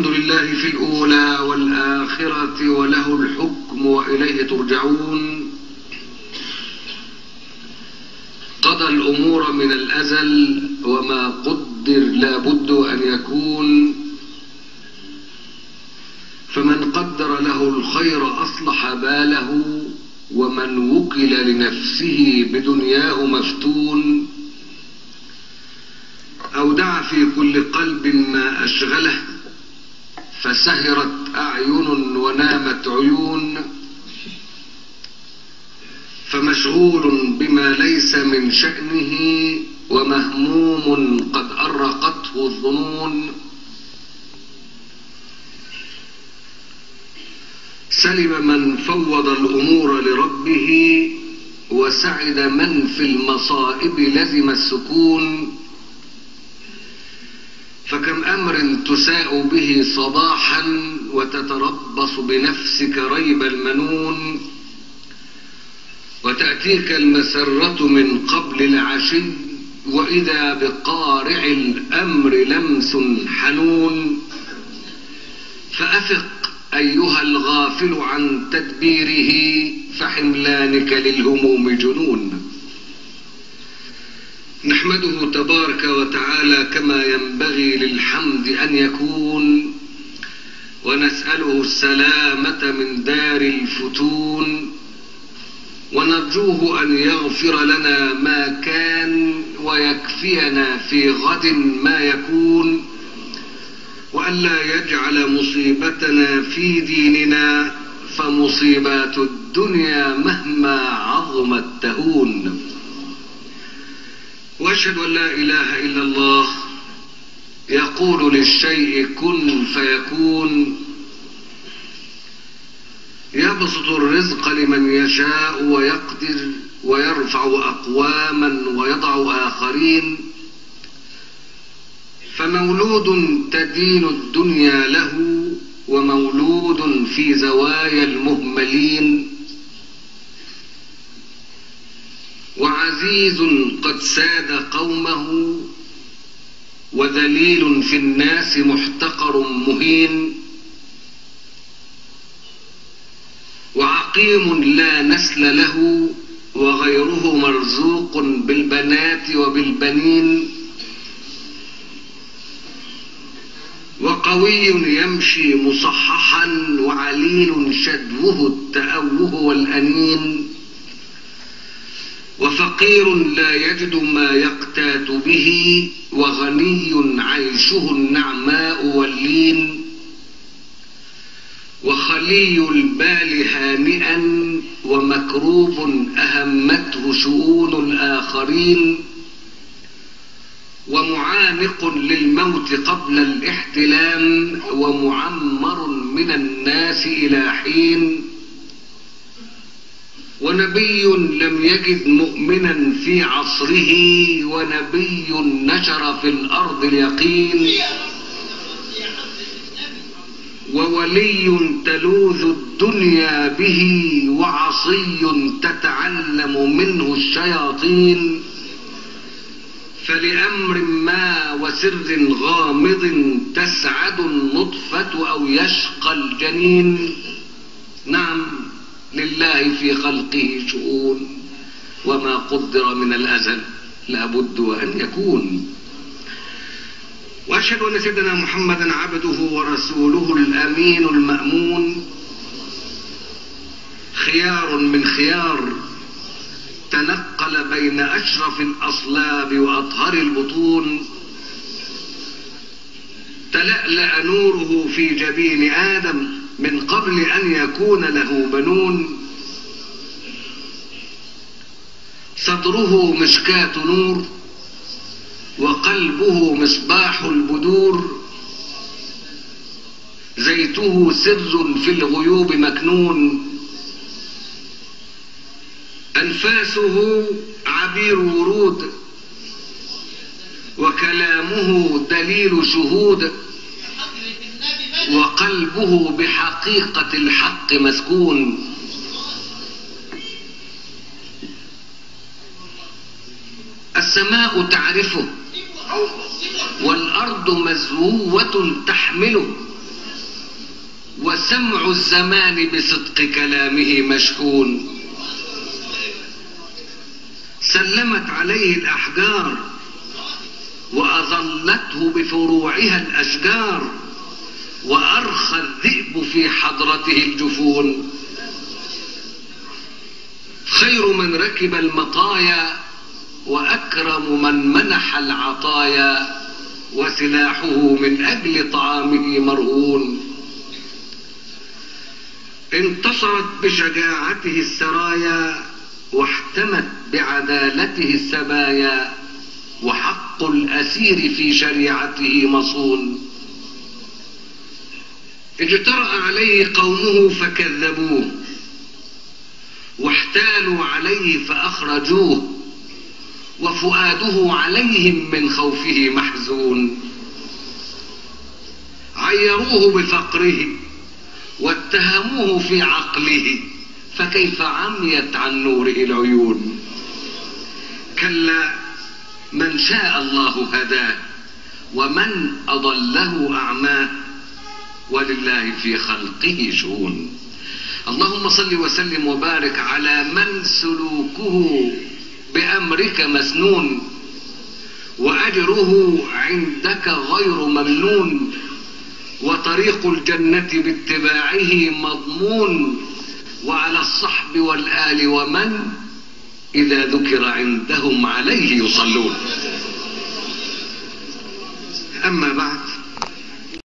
الحمد لله في الأولى والآخرة وله الحكم وإليه ترجعون. قضى الأمور من الأزل وما قدر لا بد أن يكون، فمن قدر له الخير أصلح باله، ومن وكل لنفسه بدنياه مفتون. أودع في كل قلب ما أشغله، فسهرت أعين ونامت عيون، فمشغول بما ليس من شأنه، ومهموم قد أرقته الظنون. سلم من فوض الأمور لربه، وسعد من في المصائب لزم السكون. فكم أمر تساء به صباحا، وتتربص بنفسك ريب المنون، وتأتيك المسرة من قبل العشي، وإذا بقارع الأمر لمس حنون. فأفق أيها الغافل عن تدبيره، فحملانك للهموم جنون. نحمده تبارك وتعالى كما ينبغي للحمد أن يكون، ونسأله السلامة من دار الفتون، ونرجوه أن يغفر لنا ما كان، ويكفينا في غد ما يكون، وألا يجعل مصيبتنا في ديننا، فمصيبات الدنيا مهما عظمت تهون. وأشهد أن لا إله إلا الله يقول للشيء كن فيكون، يبسط الرزق لمن يشاء ويقدر، ويرفع أقواما ويضع آخرين. فمولود تدين الدنيا له، ومولود في زوايا المهملين. وعزيز قد ساد قومه، وذليل في الناس محتقر مهين. وعقيم لا نسل له، وغيره مرزوق بالبنات وبالبنين. وقوي يمشي مصححا، وعليل شدوه التأوه والأنين. وفقير لا يجد ما يقتات به، وغني عيشه النعماء واللين. وخلي البال هانئا، ومكروب أهمته شؤون الآخرين. ومعانق للموت قبل الاحتلام، ومعمر من الناس إلى حين. ونبي لم يجد مؤمنا في عصره، ونبي نشر في الأرض اليقين. وولي تلوذ الدنيا به، وعصي تتعلم منه الشياطين. فلأمر ما وسر غامض تسعد النطفة أو يشقى الجنين. نعم، لله في خلقه شؤون، وما قدر من الأزل لابد أن يكون. وأشهد أن سيدنا محمدا عبده ورسوله الأمين المأمون، خيار من خيار، تنقل بين أشرف الأصلاب وأطهر البطون. تلألأ نوره في جبين آدم من قبل أن يكون له بنون. صدره مشكاة نور، وقلبه مصباح البدور. زيته سر في الغيوب مكنون. أنفاسه عبير ورود، وكلامه دليل شهود. وقلبه بحقيقة الحق مسكون. السماء تعرفه، والأرض مزووة تحمله. وسمع الزمان بصدق كلامه مشحون. سلمت عليه الأحجار وأظلته بفروعها الأشجار، وأرخى الذئب في حضرته الجفون. خير من ركب المطايا وأكرم من منح العطايا، وسلاحه من أجل طعامه مرهون. انتصرت بشجاعته السرايا واحتمت بعدالته السبايا، وحق الأسير في شريعته مصون. اجترأ عليه قومه فكذبوه، واحتالوا عليه فأخرجوه، وفؤاده عليهم من خوفه محزون. عيروه بفقره واتهموه في عقله، فكيف عميت عن نوره العيون. كلا من شاء الله هداه، ومن أضله أعماه، ولله في خلقه شؤون. اللهم صل وسلم وبارك على من سلوكه بأمرك مسنون، وأجره عندك غير ممنون، وطريق الجنة باتباعه مضمون، وعلى الصحب والآل ومن إذا ذكر عندهم عليه يصلون. أما بعد،